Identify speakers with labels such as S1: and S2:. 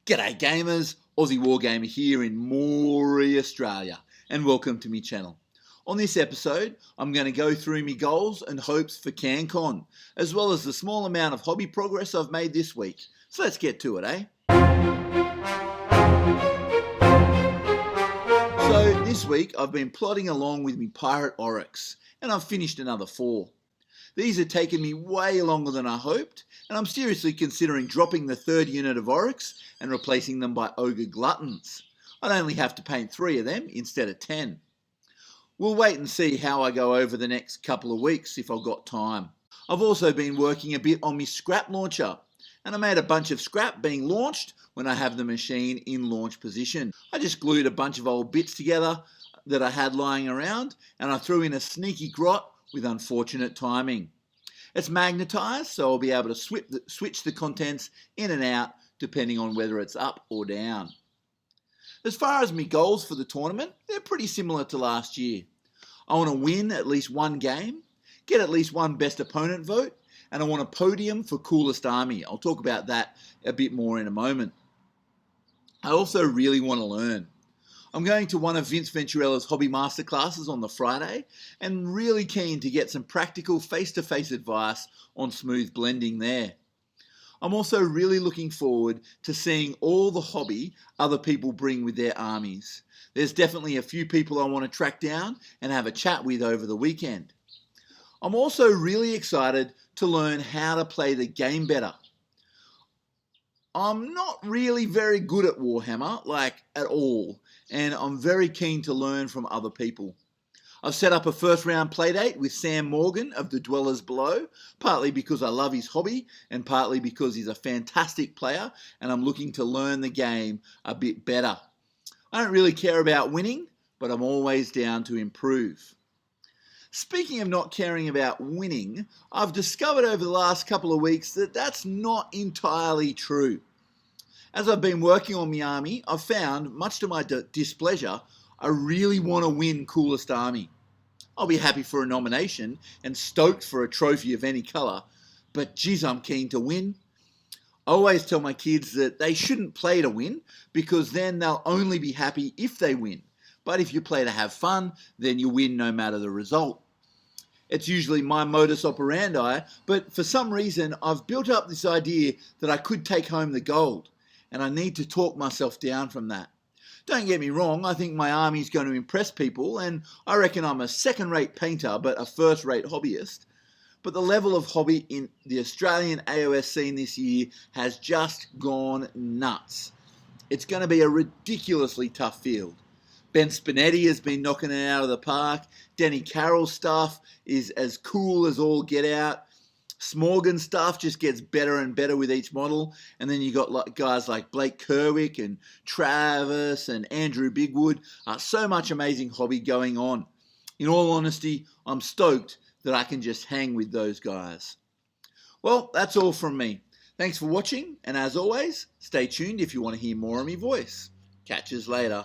S1: G'day gamers, Aussie Wargamer here in Moree, Australia, and welcome to my channel. On this episode, I'm going to go through my goals and hopes for CanCon, as well as the small amount of hobby progress I've made this week. So let's get to it, eh? So this week I've been plodding along with my Pirate Oryx, and I've finished another 4. These have taken me way longer than I hoped, and I'm seriously considering dropping the 3rd unit of Oryx and replacing them by Ogre Gluttons. I'd only have to paint 3 of them instead of 10. We'll wait and see how I go over the next couple of weeks if I've got time. I've also been working a bit on my scrap launcher, and I made a bunch of scrap being launched when I have the machine in launch position. I just glued a bunch of old bits together that I had lying around, and I threw in a sneaky grot with unfortunate timing. It's magnetised, so I'll be able to switch the contents in and out depending on whether it's up or down. As far as my goals for the tournament, they're pretty similar to last year. I want to win at least one game, get at least one best opponent vote, and I want a podium for coolest army. I'll talk about that a bit more in a moment. I also really want to learn. I'm going to one of Vince Venturella's hobby masterclasses on the Friday and really keen to get some practical face-to-face advice on smooth blending there. I'm also really looking forward to seeing all the hobby other people bring with their armies. There's definitely a few people I want to track down and have a chat with over the weekend. I'm also really excited to learn how to play the game better. I'm not really very good at Warhammer, at all, and I'm very keen to learn from other people. I've set up a first round playdate with Sam Morgan of The Dwellers Below, partly because I love his hobby and partly because he's a fantastic player and I'm looking to learn the game a bit better. I don't really care about winning, but I'm always down to improve. Speaking of not caring about winning, I've discovered over the last couple of weeks that that's not entirely true. As I've been working on my army, I've found, much to my displeasure, I really want to win coolest army. I'll be happy for a nomination and stoked for a trophy of any colour, but geez, I'm keen to win. I always tell my kids that they shouldn't play to win because then they'll only be happy if they win. But if you play to have fun, then you win no matter the result. It's usually my modus operandi, but for some reason I've built up this idea that I could take home the gold, and I need to talk myself down from that. Don't get me wrong, I think my army's going to impress people, and I reckon I'm a second-rate painter but a first-rate hobbyist. But the level of hobby in the Australian AOS scene this year has just gone nuts. It's going to be a ridiculously tough field. Ben Spinetti has been knocking it out of the park. Denny Carroll's stuff is as cool as all get out. Smorgan's stuff just gets better and better with each model. And then you got guys like Blake Kerwick and Travis and Andrew Bigwood. So much amazing hobby going on. In all honesty, I'm stoked that I can just hang with those guys. Well, that's all from me. Thanks for watching, and as always, stay tuned if you want to hear more of my voice. Catch us later.